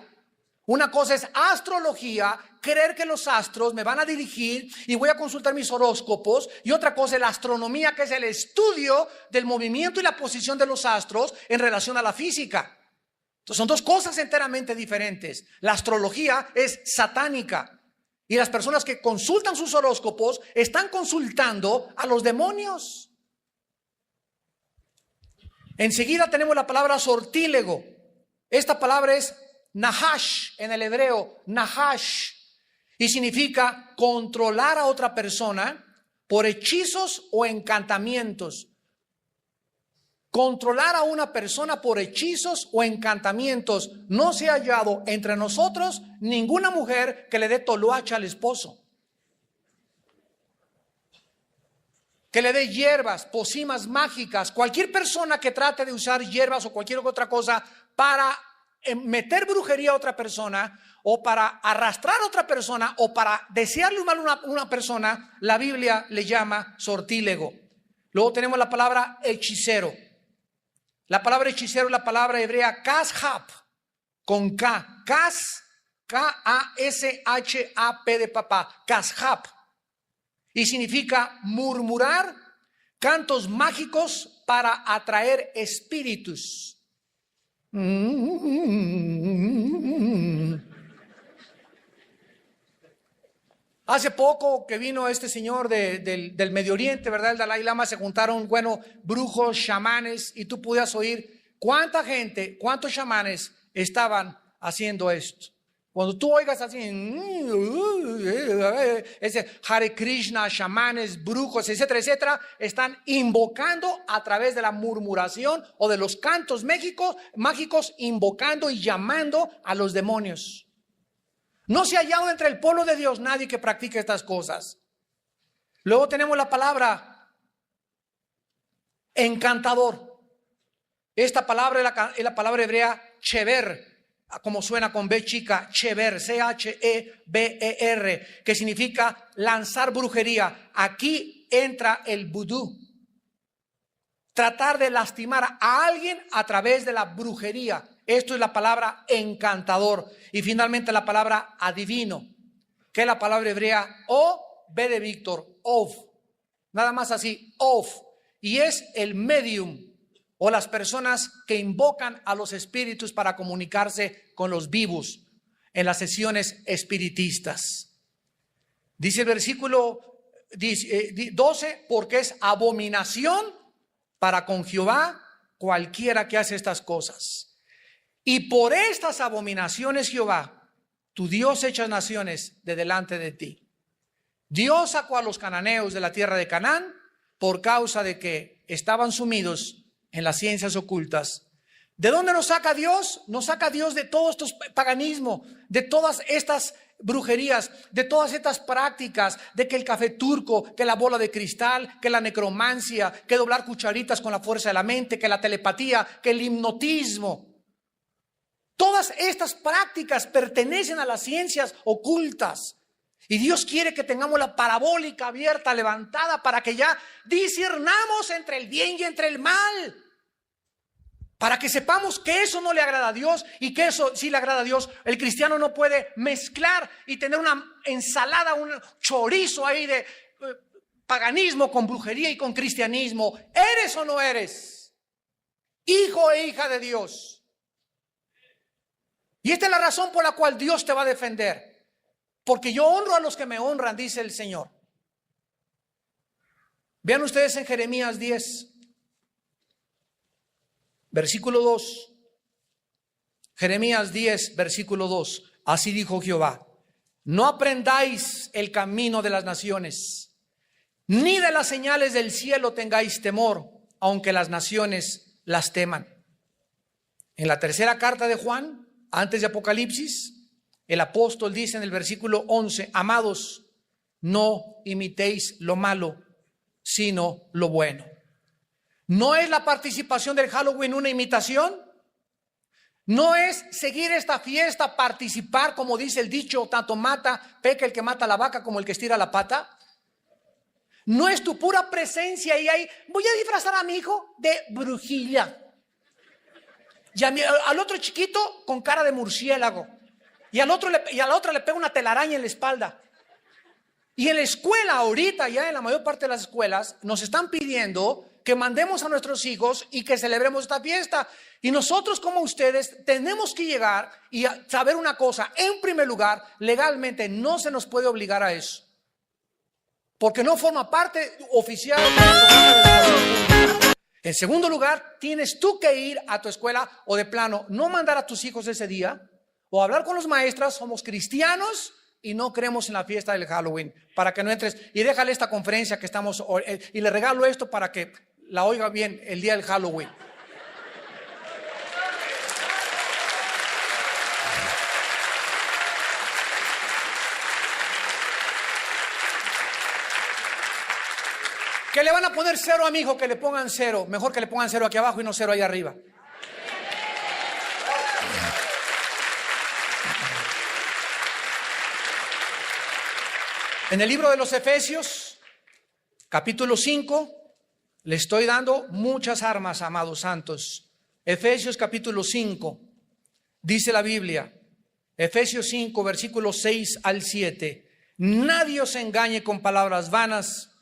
Una cosa es astrología, creer que los astros me van a dirigir y voy a consultar mis horóscopos, y otra cosa es la astronomía, que es el estudio del movimiento y la posición de los astros en relación a la física. Entonces son dos cosas enteramente diferentes. La astrología es satánica, y las personas que consultan sus horóscopos están consultando a los demonios. Enseguida tenemos la palabra sortílego. Esta palabra es nahash en el hebreo, nahash, y significa controlar a otra persona por hechizos o encantamientos. Controlar a una persona por hechizos o encantamientos. No se ha hallado entre nosotros ninguna mujer que le dé toloache al esposo, que le dé hierbas, pócimas mágicas. Cualquier persona que trate de usar hierbas o cualquier otra cosa para meter brujería a otra persona, o para arrastrar a otra persona, o para desearle un mal a una persona, la Biblia le llama sortílego. Luego tenemos la palabra hechicero. La palabra hechicero es la palabra hebrea kashab, con K. K-A-S-H-A-P de papá, kashab. Y significa murmurar cantos mágicos para atraer espíritus. Hace poco que vino este señor del Medio Oriente, ¿verdad? El Dalai Lama, se juntaron, brujos, chamanes, y tú podías oír cuánta gente, cuántos chamanes estaban haciendo esto. Cuando tú oigas así, ese Hare Krishna, chamanes, brujos, etcétera, etcétera, están invocando a través de la murmuración o de los cantos mágicos, invocando y llamando a los demonios. No se ha hallado entre el pueblo de Dios nadie que practique estas cosas. Luego tenemos la palabra encantador. Esta palabra es la palabra hebrea chever, como suena con B chica, chever, C-H-E-B-E-R, que significa lanzar brujería. Aquí entra el vudú. Tratar de lastimar a alguien a través de la brujería. Esto es la palabra encantador. Y finalmente la palabra adivino, que es la palabra hebrea O, B de Víctor, Ov. Nada más así, Ov. Y es el medium, o las personas que invocan a los espíritus para comunicarse con los vivos en las sesiones espiritistas. Dice el versículo 12, porque es abominación para con Jehová cualquiera que hace estas cosas. Y por estas abominaciones Jehová, tu Dios, echa naciones de delante de ti. Dios sacó a los cananeos de la tierra de Canaán por causa de que estaban sumidos en las ciencias ocultas. ¿De dónde nos saca Dios? Nos saca Dios de todo estos paganismo, de todas estas brujerías, de todas estas prácticas, de que el café turco, que la bola de cristal, que la necromancia, que doblar cucharitas con la fuerza de la mente, que la telepatía, que el hipnotismo. Todas estas prácticas pertenecen a las ciencias ocultas. Y Dios quiere que tengamos la parabólica abierta, levantada, para que ya discernamos entre el bien y entre el mal. Para que sepamos que eso no le agrada a Dios y que eso sí le agrada a Dios. El cristiano no puede mezclar y tener una ensalada, un chorizo ahí de paganismo con brujería y con cristianismo. ¿Eres o no eres hijo e hija de Dios? Y esta es la razón por la cual Dios te va a defender. Porque yo honro a los que me honran, dice el Señor. Vean ustedes en Jeremías 10. Versículo 2, Jeremías 10, versículo 2, así dijo Jehová: no aprendáis el camino de las naciones, ni de las señales del cielo tengáis temor, aunque las naciones las teman. En la tercera carta de Juan, antes de Apocalipsis, el apóstol dice en el versículo 11, amados, no imitéis lo malo, sino lo bueno. ¿No es la participación del Halloween una imitación? ¿No es seguir esta fiesta, participar, como dice el dicho, tanto peca el que mata la vaca como el que estira la pata? ¿No es tu pura presencia y ahí, voy a disfrazar a mi hijo de brujilla? Y al otro chiquito con cara de murciélago. Y a la otra le pega una telaraña en la espalda. Y en la escuela ahorita, ya en la mayor parte de las escuelas, nos están pidiendo que mandemos a nuestros hijos y que celebremos esta fiesta. Y nosotros como ustedes tenemos que llegar y saber una cosa. En primer lugar, legalmente no se nos puede obligar a eso, porque no forma parte oficial del programa de educación pública. En segundo lugar, tienes tú que ir a tu escuela o de plano no mandar a tus hijos ese día o hablar con los maestros. Somos cristianos y no creemos en la fiesta del Halloween, para que no entres. Y déjale esta conferencia que estamos, y le regalo esto para que la oiga bien el día del Halloween. ¿Qué le van a poner cero a mi hijo? Que le pongan cero. Mejor que le pongan cero aquí abajo y no cero ahí arriba. En el libro de los Efesios, capítulo 5, le estoy dando muchas armas, amados santos. Efesios capítulo 5, dice la Biblia, Efesios 5, versículos 6 al 7. Nadie os engañe con palabras vanas,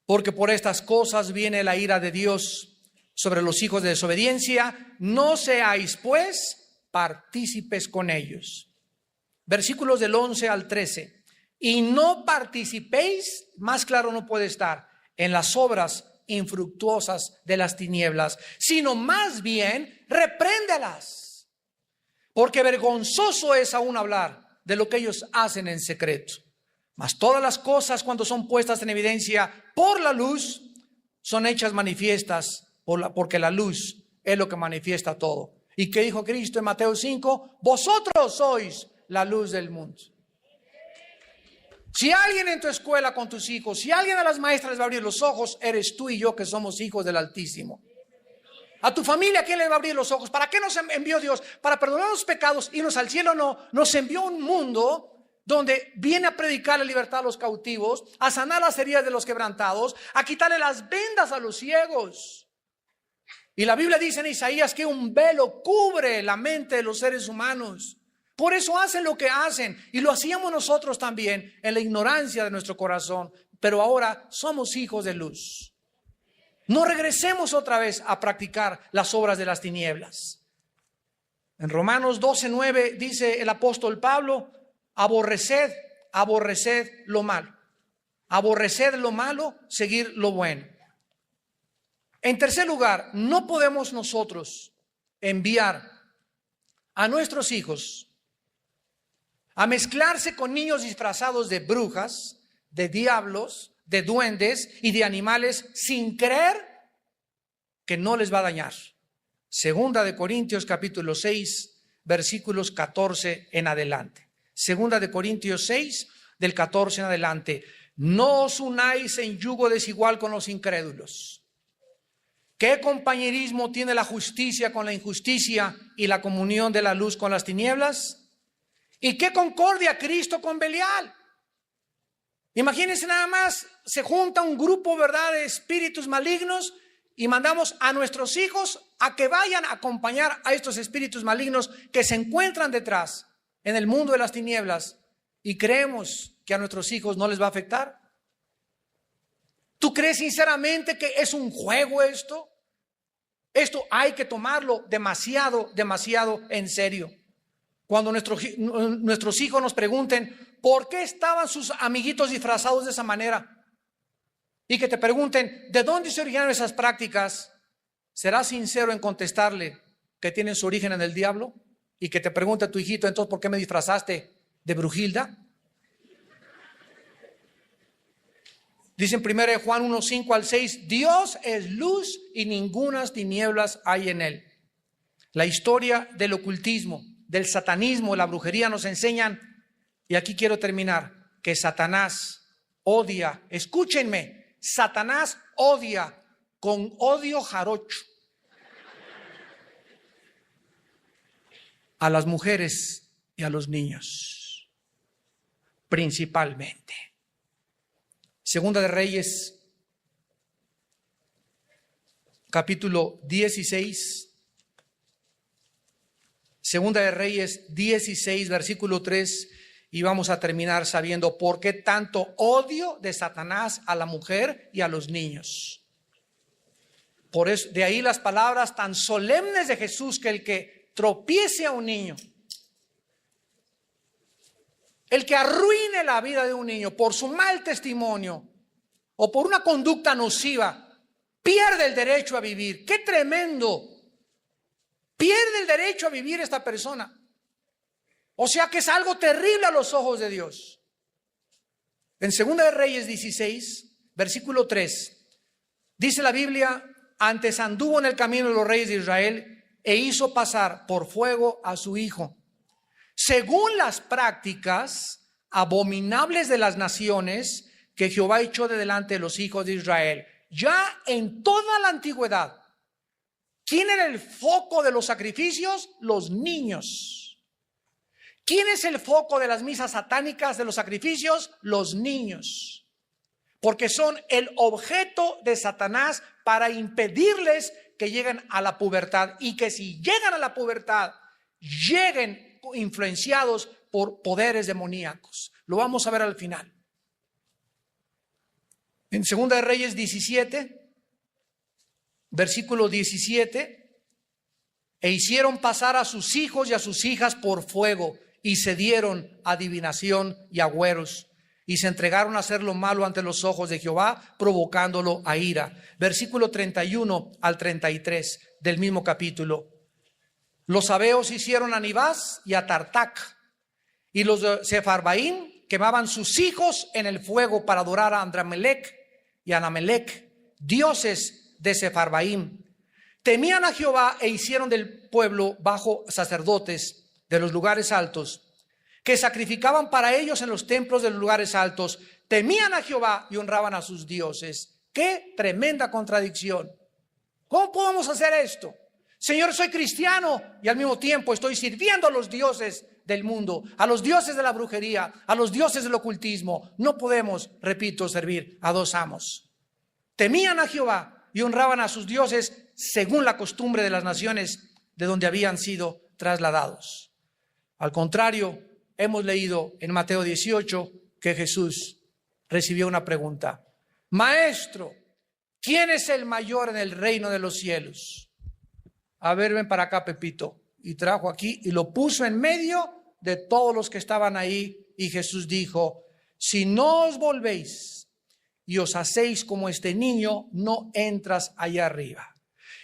porque por estas cosas viene la ira de Dios sobre los hijos de desobediencia. No seáis, pues, partícipes con ellos. Versículos del 11 al 13. Y no participéis, más claro no puede estar, en las obras infructuosas de las tinieblas, sino más bien repréndelas, porque vergonzoso es aún hablar de lo que ellos hacen en secreto. Mas todas las cosas, cuando son puestas en evidencia por la luz, son hechas manifiestas porque la luz es lo que manifiesta todo. ¿Y qué dijo Cristo en Mateo 5? Vosotros sois la luz del mundo. Si alguien en tu escuela con tus hijos, si alguien a las maestras les va a abrir los ojos, eres tú y yo, que somos hijos del Altísimo. A tu familia, ¿quién le va a abrir los ojos? ¿Para qué nos envió Dios? Para perdonar los pecados, irnos al cielo. No, nos envió un mundo donde viene a predicar la libertad a los cautivos, a sanar las heridas de los quebrantados, a quitarle las vendas a los ciegos. Y la Biblia dice en Isaías que un velo cubre la mente de los seres humanos. Por eso hacen lo que hacen, y lo hacíamos nosotros también en la ignorancia de nuestro corazón, pero ahora somos hijos de luz. No regresemos otra vez a practicar las obras de las tinieblas. En Romanos 12:9 dice el apóstol Pablo: aborreced lo malo. Aborreced lo malo, seguir lo bueno. En tercer lugar, no podemos nosotros enviar a nuestros hijos a mezclarse con niños disfrazados de brujas, de diablos, de duendes y de animales, sin creer que no les va a dañar. Segunda de Corintios capítulo 6, versículos 14 en adelante. Segunda de Corintios 6, del 14 en adelante. No os unáis en yugo desigual con los incrédulos. ¿Qué compañerismo tiene la justicia con la injusticia y la comunión de la luz con las tinieblas? ¿Y qué concordia Cristo con Belial? Imagínense nada más, se junta un grupo, ¿verdad?, de espíritus malignos y mandamos a nuestros hijos a que vayan a acompañar a estos espíritus malignos que se encuentran detrás en el mundo de las tinieblas, y creemos que a nuestros hijos no les va a afectar. ¿Tú crees sinceramente que es un juego esto? Esto hay que tomarlo demasiado en serio. Cuando nuestros hijos nos pregunten por qué estaban sus amiguitos disfrazados de esa manera, y que te pregunten de dónde se originaron esas prácticas, ¿serás sincero en contestarle que tienen su origen en el diablo? Y que te pregunte tu hijito, entonces, ¿por qué me disfrazaste de Brujilda? Dice en 1 Juan 1, 5 al 6, Dios es luz y ningunas tinieblas hay en él. La historia del ocultismo, del satanismo, la brujería nos enseñan, y aquí quiero terminar, que Satanás odia, escúchenme, Satanás odia con odio jarocho a las mujeres y a los niños, principalmente. Segunda de Reyes, capítulo 16. Segunda de Reyes 16, versículo 3. Y vamos a terminar sabiendo por qué tanto odio de Satanás a la mujer y a los niños. Por eso, de ahí las palabras tan solemnes de Jesús, que el que tropiece a un niño, el que arruine la vida de un niño por su mal testimonio o por una conducta nociva, pierde el derecho a vivir. ¡Qué tremendo! Pierde el derecho a vivir esta persona. O sea que es algo terrible a los ojos de Dios. En 2 de Reyes 16, versículo 3, dice la Biblia: antes anduvo en el camino de los reyes de Israel e hizo pasar por fuego a su hijo, según las prácticas abominables de las naciones que Jehová echó de delante de los hijos de Israel. Ya en toda la antigüedad, ¿quién era el foco de los sacrificios? Los niños. ¿Quién es el foco de las misas satánicas, de los sacrificios? Los niños. Porque son el objeto de Satanás para impedirles que lleguen a la pubertad, y que si llegan a la pubertad, lleguen influenciados por poderes demoníacos. Lo vamos a ver al final. En 2 de Reyes 17, versículo 17, e hicieron pasar a sus hijos y a sus hijas por fuego, y se dieron a adivinación y agüeros, y se entregaron a hacer lo malo ante los ojos de Jehová, provocándolo a ira. Versículo 31 al 33 del mismo capítulo. Los sabeos hicieron a Nibás y a Tartac, y los de Sefarbaín quemaban sus hijos en el fuego para adorar a Andramelec y a Anamelec, dioses de Sefarbaín. Temían a Jehová e hicieron del pueblo bajo sacerdotes de los lugares altos, que sacrificaban para ellos en los templos de los lugares altos. Temían a Jehová y honraban a sus dioses. ¡Qué tremenda contradicción! ¿Cómo podemos hacer esto? Señor, soy cristiano y al mismo tiempo estoy sirviendo a los dioses del mundo, a los dioses de la brujería, a los dioses del ocultismo. No podemos, repito, servir a dos amos. Temían a Jehová y honraban a sus dioses según la costumbre de las naciones de donde habían sido trasladados. Al contrario, hemos leído en Mateo 18 que Jesús recibió una pregunta: Maestro, ¿quién es el mayor en el reino de los cielos? A ver, ven para acá, Pepito. Y trajo aquí y lo puso en medio de todos los que estaban ahí. Y Jesús dijo: si no os volvéis y os hacéis como este niño, no entras allá arriba.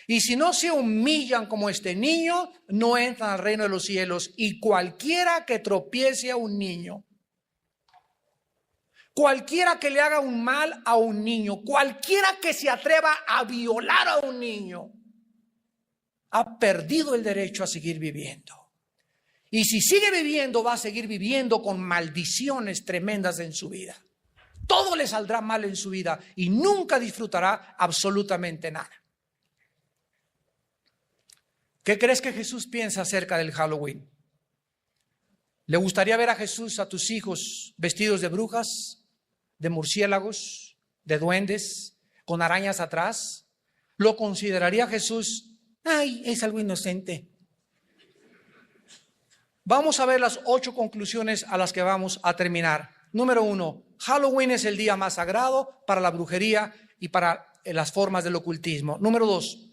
Y si no se humillan como este niño, no entran al reino de los cielos. Y cualquiera que tropiece a un niño, cualquiera que le haga un mal a un niño, cualquiera que se atreva a violar a un niño, ha perdido el derecho a seguir viviendo. Y si sigue viviendo, va a seguir viviendo con maldiciones tremendas en su vida. Todo le saldrá mal en su vida y nunca disfrutará absolutamente nada. ¿Qué crees que Jesús piensa acerca del Halloween? ¿Le gustaría ver a Jesús, a tus hijos, vestidos de brujas, de murciélagos, de duendes, con arañas atrás? ¿Lo consideraría Jesús? Ay, es algo inocente. Vamos a ver las 8 conclusiones a las que vamos a terminar. Número 1, Halloween es el día más sagrado para la brujería y para las formas del ocultismo. Número 2,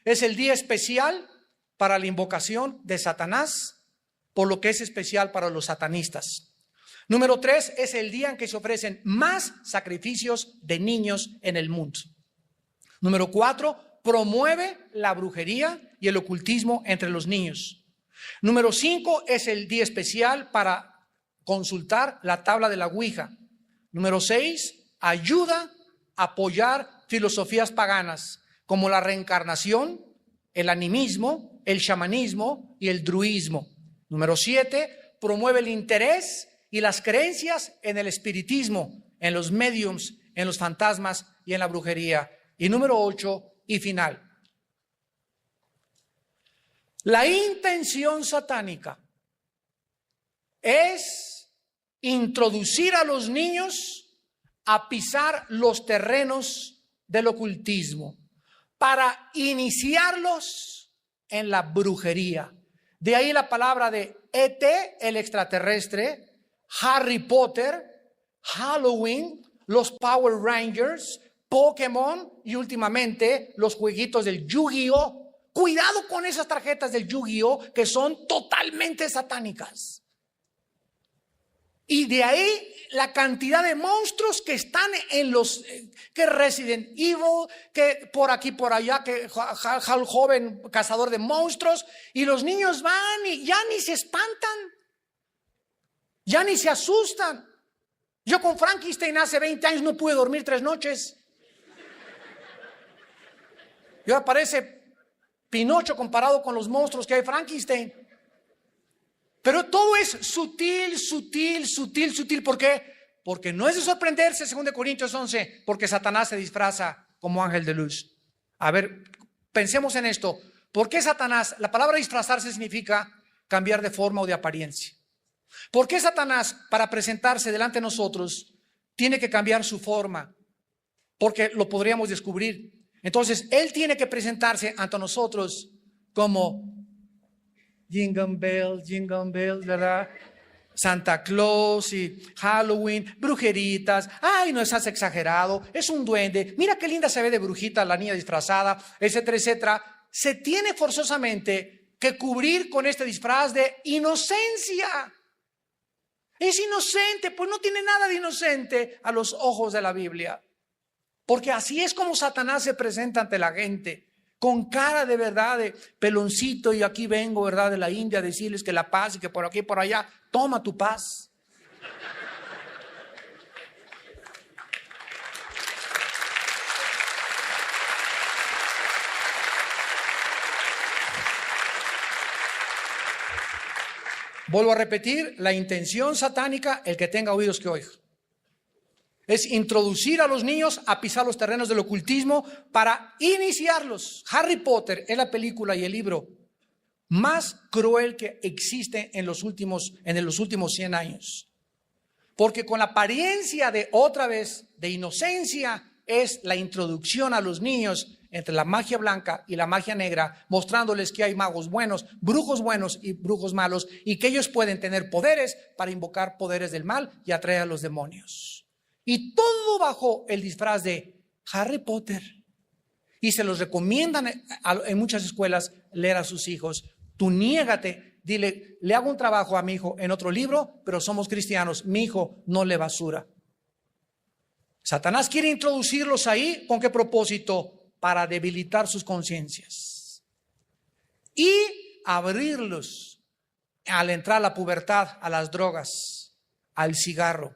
es el día especial para la invocación de Satanás, por lo que es especial para los satanistas. Número 3, es el día en que se ofrecen más sacrificios de niños en el mundo. Número 4, promueve la brujería y el ocultismo entre los niños. Número 5, es el día especial para consultar la tabla de la Ouija. Número 6, ayuda a apoyar filosofías paganas como la reencarnación, el animismo, el chamanismo y el druismo. Número 7, promueve el interés y las creencias en el espiritismo, en los mediums, en los fantasmas y en la brujería. Y número 8 y final, la intención satánica es introducir a los niños a pisar los terrenos del ocultismo para iniciarlos en la brujería. De ahí la palabra de ET, el extraterrestre, Harry Potter, Halloween, los Power Rangers, Pokémon y últimamente los jueguitos del Yu-Gi-Oh! Cuidado con esas tarjetas del Yu-Gi-Oh! Que son totalmente satánicas. Y de ahí la cantidad de monstruos que están en los, que Resident Evil, que por aquí, por allá, que el joven cazador de monstruos, y los niños van y ya ni se espantan, ya ni se asustan. Yo con Frankenstein hace 20 años no pude dormir 3 noches. Y ahora parece Pinocho comparado con los monstruos que hay Frankenstein. Pero todo es sutil, sutil, sutil, sutil. ¿Por qué? Porque no es de sorprenderse, 2 Corintios 11, porque Satanás se disfraza como ángel de luz. A ver, pensemos en esto. ¿Por qué Satanás? La palabra disfrazarse significa cambiar de forma o de apariencia. ¿Por qué Satanás, para presentarse delante de nosotros, tiene que cambiar su forma? Porque lo podríamos descubrir. Entonces, él tiene que presentarse ante nosotros como Jingle Bell, ¿verdad? Santa Claus y Halloween, brujeritas. Ay, no estás exagerado, es un duende. Mira qué linda se ve de brujita la niña disfrazada, etcétera, etcétera. Se tiene forzosamente que cubrir con este disfraz de inocencia. Es inocente, pues no tiene nada de inocente a los ojos de la Biblia. Porque así es como Satanás se presenta ante la gente, con cara de verdad, de peloncito, y aquí vengo, ¿verdad?, de la India a decirles que la paz y que por aquí y por allá, toma tu paz. Vuelvo a repetir, la intención satánica, el que tenga oídos que oiga, es introducir a los niños a pisar los terrenos del ocultismo para iniciarlos. Harry Potter es la película y el libro más cruel que existe en los últimos 100 años. Porque con la apariencia de, otra vez, de inocencia, es la introducción a los niños entre la magia blanca y la magia negra, mostrándoles que hay magos buenos y brujos malos, y que ellos pueden tener poderes para invocar poderes del mal y atraer a los demonios. Y todo bajo el disfraz de Harry Potter. Y se los recomiendan en muchas escuelas leer a sus hijos. Tú niégate, dile, le hago un trabajo a mi hijo en otro libro, pero somos cristianos, mi hijo no lee basura. Satanás quiere introducirlos ahí, ¿con qué propósito? Para debilitar sus conciencias y abrirlos al entrar a la pubertad, a las drogas, al cigarro,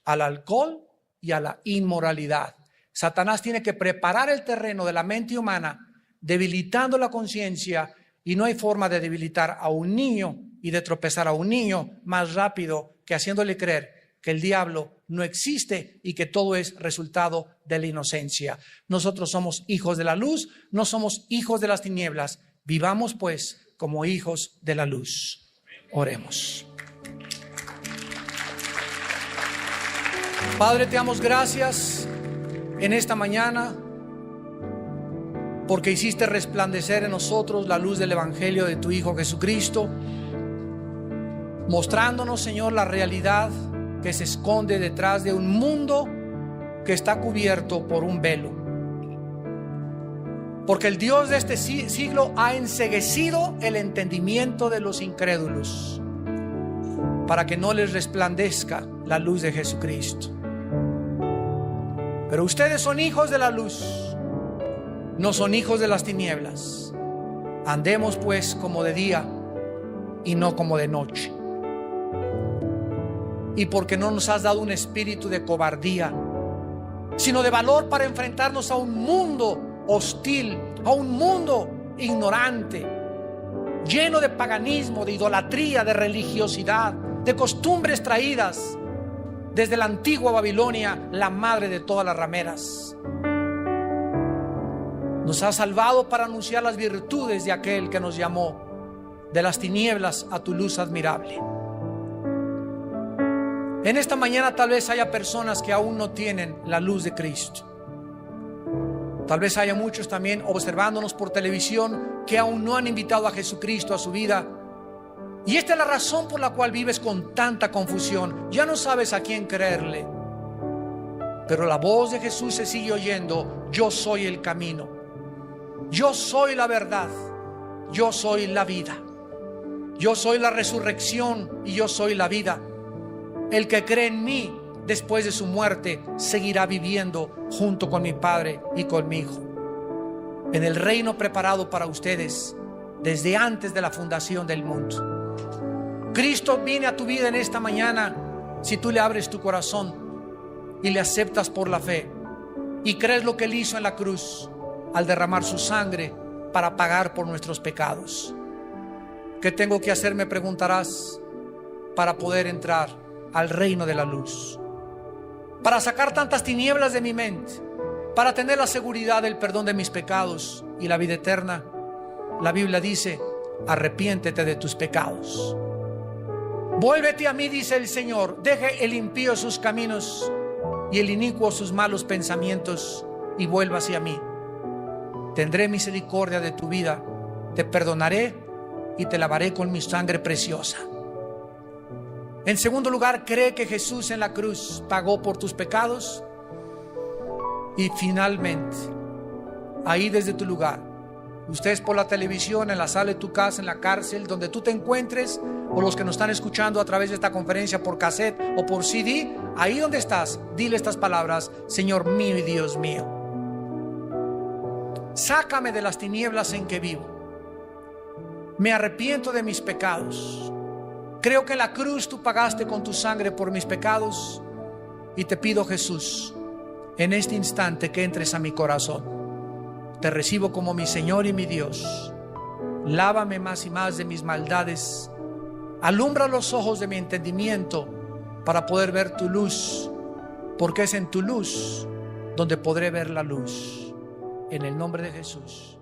al alcohol y a la inmoralidad. Satanás tiene que preparar el terreno de la mente humana, debilitando la conciencia, y no hay forma de debilitar a un niño y de tropezar a un niño más rápido que haciéndole creer que el diablo no existe y que todo es resultado de la inocencia. Nosotros somos hijos de la luz, no somos hijos de las tinieblas. Vivamos pues como hijos de la luz. Oremos. Padre, te damos gracias en esta mañana porque hiciste resplandecer en nosotros la luz del Evangelio de tu Hijo Jesucristo, mostrándonos, Señor, la realidad que se esconde detrás de un mundo que está cubierto por un velo. Porque el Dios de este siglo ha enceguecido el entendimiento de los incrédulos para que no les resplandezca la luz de Jesucristo. Pero ustedes son hijos de la luz, no son hijos de las tinieblas. Andemos pues como de día y no como de noche. Y porque no nos has dado un espíritu de cobardía, sino de valor para enfrentarnos a un mundo hostil, a un mundo ignorante, lleno de paganismo, de idolatría, de religiosidad, de costumbres traídas desde la antigua Babilonia, la madre de todas las rameras. Nos ha salvado para anunciar las virtudes de aquel que nos llamó de las tinieblas a tu luz admirable. En esta mañana tal vez haya personas que aún no tienen la luz de Cristo. Tal vez haya muchos también observándonos por televisión que aún no han invitado a Jesucristo a su vida. Y esta es la razón por la cual vives con tanta confusión. Ya no sabes a quién creerle. Pero la voz de Jesús se sigue oyendo: yo soy el camino, yo soy la verdad, yo soy la vida, yo soy la resurrección y yo soy la vida. El que cree en mí, después de su muerte, seguirá viviendo junto con mi Padre y con mi Hijo, en el reino preparado para ustedes desde antes de la fundación del mundo. Cristo viene a tu vida en esta mañana si tú le abres tu corazón y le aceptas por la fe y crees lo que Él hizo en la cruz al derramar su sangre para pagar por nuestros pecados. ¿Qué tengo que hacer?, me preguntarás, para poder entrar al reino de la luz, para sacar tantas tinieblas de mi mente, para tener la seguridad del perdón de mis pecados y la vida eterna. La Biblia dice: arrepiéntete de tus pecados. Vuélvete a mí, dice el Señor. Deje el impío sus caminos y el inicuo sus malos pensamientos, y vuelva hacia mí. Tendré misericordia de tu vida, te perdonaré y te lavaré con mi sangre preciosa. En segundo lugar, cree que Jesús en la cruz pagó por tus pecados. Y finalmente, ahí desde tu lugar, ustedes por la televisión, en la sala de tu casa, en la cárcel, donde tú te encuentres, o los que nos están escuchando a través de esta conferencia por cassette o por CD, ahí donde estás, dile estas palabras: Señor mío y Dios mío, sácame de las tinieblas en que vivo. Me arrepiento de mis pecados. Creo que en la cruz tú pagaste con tu sangre por mis pecados, y te pido, Jesús, en este instante que entres a mi corazón. Te recibo como mi Señor y mi Dios. Lávame más y más de mis maldades. Alumbra los ojos de mi entendimiento para poder ver tu luz, porque es en tu luz donde podré ver la luz. En el nombre de Jesús.